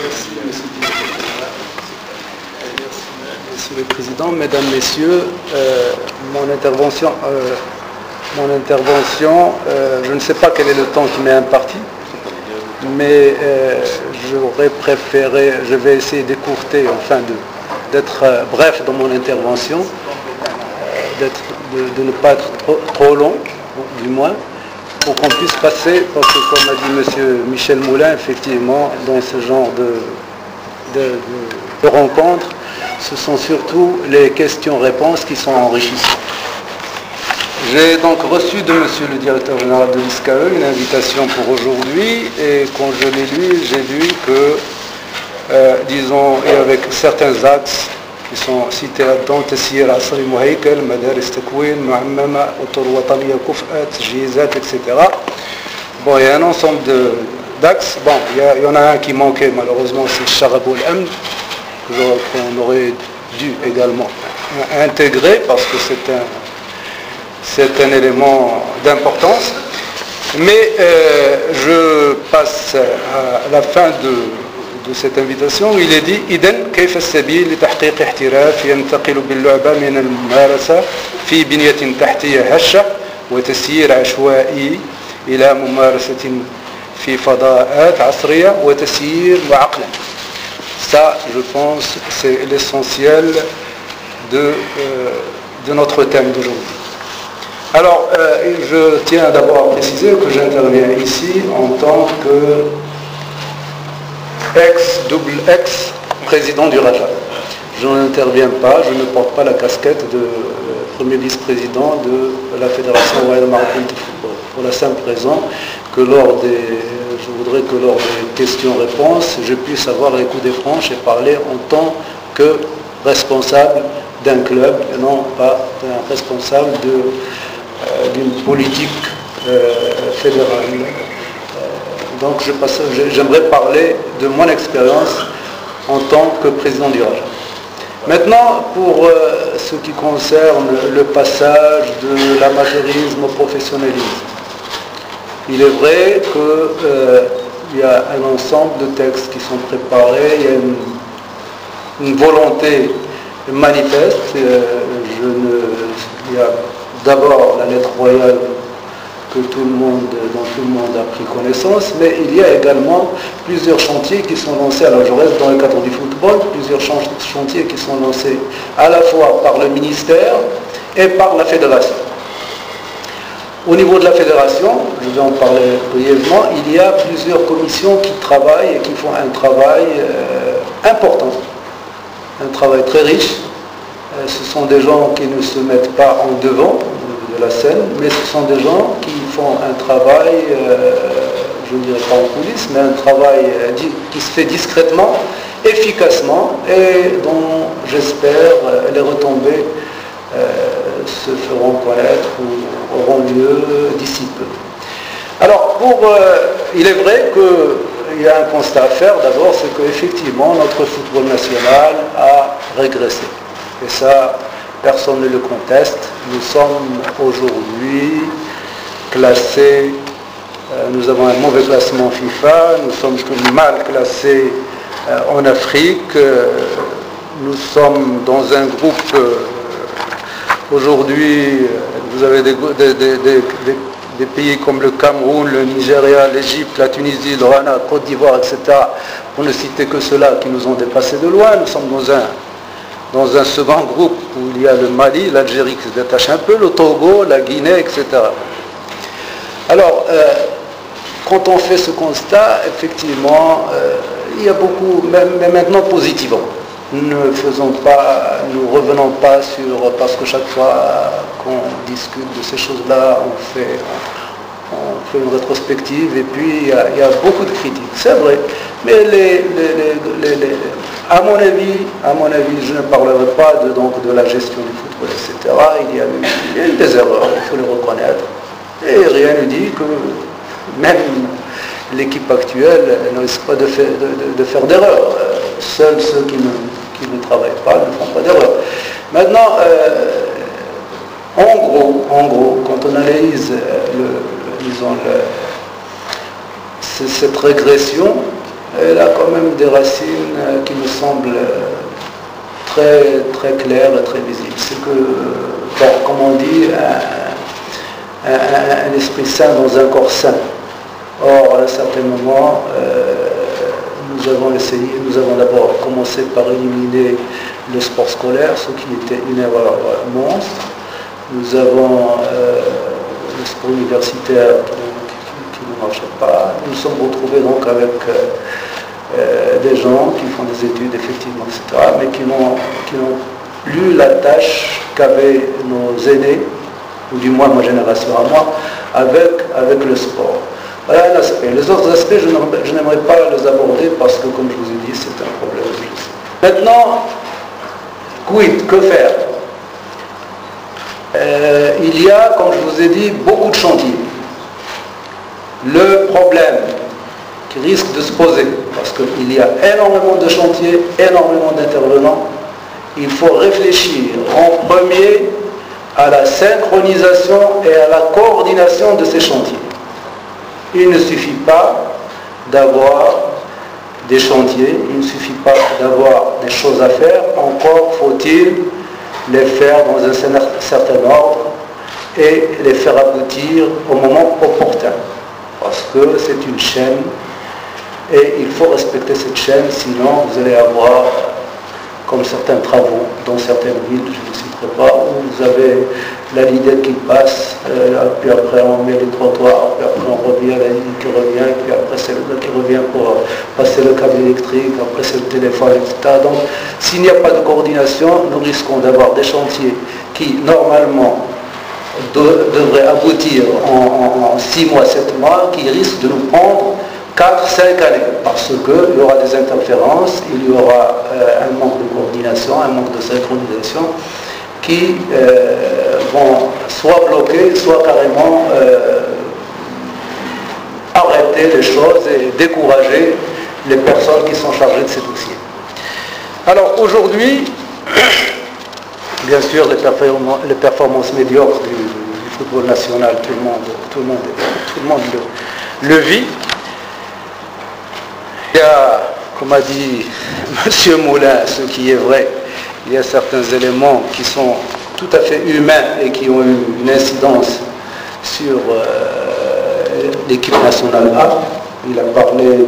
Merci, Monsieur le Président. Mesdames, Messieurs, mon intervention, je ne sais pas quel est le temps qui m'est imparti, mais j'aurais préféré, je vais essayer d'écourter, d'être bref dans mon intervention, de ne pas être trop long, du moins, pour qu'on puisse passer, parce que comme a dit M. Michel Moulin, effectivement, dans ce genre de rencontres, ce sont surtout les questions-réponses qui sont enrichissantes. J'ai donc reçu de monsieur le directeur général de l'ISCAE une invitation pour aujourd'hui, et quand je l'ai lu, j'ai vu que, disons, et avec certains axes qui sont cités là-dedans, Tessir Asri Mouhaïkel, Madaris Takwin, Muhammama, Autor Wataniya Koufat, Jizat, etc. Bon, il y a un ensemble d'axes. Bon, il y en a un qui manquait, malheureusement, c'est Sharabul Amn, qu'on aurait dû également intégrer, parce que c'est un élément d'importance. Mais je passe à la fin de cette invitation où il est dit إذن كيف السبيل لتحقيق احتراف ينتقل باللعبة من الممارسة في بنية تحتية هشة وتسيير عشوائي إلى ممارسة في فضاءات عصرية وتسيير وعقلا. Ça, je pense, c'est l'essentiel de notre thème d'aujourd'hui. Alors, je tiens d'abord à préciser que j'interviens ici en tant que ex-président du Raja. Je n'interviens pas, je ne porte pas la casquette de premier vice-président de la Fédération royale marocaine de football. Pour la simple raison que je voudrais que lors des questions-réponses, je puisse avoir les coups des franches et parler en tant que responsable d'un club et non pas d'un responsable d'une politique fédérale. Donc j'aimerais parler de mon expérience en tant que président du Raja. Maintenant, pour ce qui concerne le passage de l'amateurisme au professionnalisme, il est vrai qu'il y a un ensemble de textes qui sont préparés, il y a une volonté manifeste. Il y a d'abord la lettre royale dont tout le monde a pris connaissance, mais il y a également plusieurs chantiers qui sont lancés, alors je reste dans le cadre du football, plusieurs chantiers qui sont lancés à la fois par le ministère et par la fédération. Au niveau de la fédération, je vais en parler brièvement, il y a plusieurs commissions qui travaillent et qui font un travail important, un travail très riche. Ce sont des gens qui ne se mettent pas en devant de la scène, mais ce sont des gens qui font un travail, je ne dirais pas en coulisses, mais un travail qui se fait discrètement, efficacement, et dont j'espère les retombées se feront connaître ou auront lieu d'ici peu. Alors, il est vrai qu'il y a un constat à faire. D'abord, c'est qu'effectivement, notre football national a régressé. Et ça, personne ne le conteste. Nous sommes aujourd'hui classés, nous avons un mauvais classement FIFA, nous sommes mal classés en Afrique, nous sommes dans un groupe, aujourd'hui, vous avez des pays comme le Cameroun, le Nigeria, l'Égypte, la Tunisie, le Ghana, la Côte d'Ivoire, etc., pour ne citer que ceux-là qui nous ont dépassés de loin. Nous sommes dans un second groupe où il y a le Mali, l'Algérie qui se détache un peu, le Togo, la Guinée, etc. Alors, quand on fait ce constat, effectivement, il y a beaucoup, mais maintenant positivement. Nous revenons pas parce que chaque fois qu'on discute de ces choses-là, on fait une rétrospective et puis il y a beaucoup de critiques, c'est vrai. Mais à mon avis, je ne parlerai pas de la gestion du football, etc. Il y a eu des erreurs, il faut les reconnaître. Et rien ne dit que même l'équipe actuelle ne risque pas de faire d'erreurs. Seuls ceux qui ne travaillent pas ne font pas d'erreurs. Maintenant, en gros, quand on analyse cette régression, elle a quand même des racines qui me semblent très, très claires et très visibles. C'est que, bon, comme on dit, un esprit sain dans un corps sain. Or, à un certain moment, nous avons d'abord commencé par éliminer le sport scolaire, ce qui était une erreur monstre. Nous avons le sport universitaire qui ne marchait pas. Nous nous sommes retrouvés donc avec des gens qui font des études, effectivement, etc., mais qui n'ont plus la tâche qu'avaient nos aînés, ou du moins ma génération à moi, avec le sport. Voilà un aspect. Les autres aspects, je n'aimerais pas les aborder parce que, comme je vous ai dit, c'est un problème. Maintenant, quid, que faire? Il y a, comme je vous ai dit, beaucoup de chantiers. Le problème qui risque de se poser, parce qu'il y a énormément de chantiers, énormément d'intervenants, il faut réfléchir en premier à la synchronisation et à la coordination de ces chantiers. Il ne suffit pas d'avoir des chantiers, il ne suffit pas d'avoir des choses à faire, encore faut-il les faire dans un certain ordre et les faire aboutir au moment opportun. Parce que c'est une chaîne et il faut respecter cette chaîne, sinon vous allez avoir, comme certains travaux dans certaines villes, je ne citerai pas, où vous avez la ligne qui passe, puis après on met les trottoirs, puis après on revient, la ligne qui revient, puis après c'est le qui revient pour passer le câble électrique, après c'est le téléphone, etc. Donc s'il n'y a pas de coordination, nous risquons d'avoir des chantiers qui normalement devraient aboutir en 6 mois, 7 mois, qui risquent de nous prendre 4-5 années, parce qu'il y aura des interférences, il y aura un manque de coordination, un manque de synchronisation, qui vont soit bloquer, soit carrément arrêter les choses et décourager les personnes qui sont chargées de ces dossiers. Alors aujourd'hui, bien sûr, les performances médiocres du football national, tout le monde le vit. Il y a, comme a dit M. Moulin, ce qui est vrai, il y a certains éléments qui sont tout à fait humains et qui ont eu une incidence sur l'équipe nationale A. Il a parlé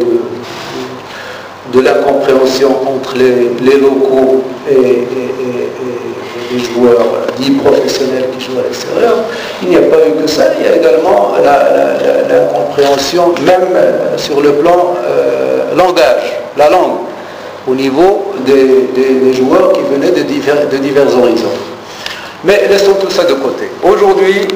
de l'incompréhension entre les locaux et les joueurs dits professionnels qui jouent à l'extérieur. Il n'y a pas eu que ça, il y a également l'incompréhension, même sur le plan langage, la langue, au niveau des joueurs qui venaient de divers horizons. Mais laissons tout ça de côté. Aujourd'hui,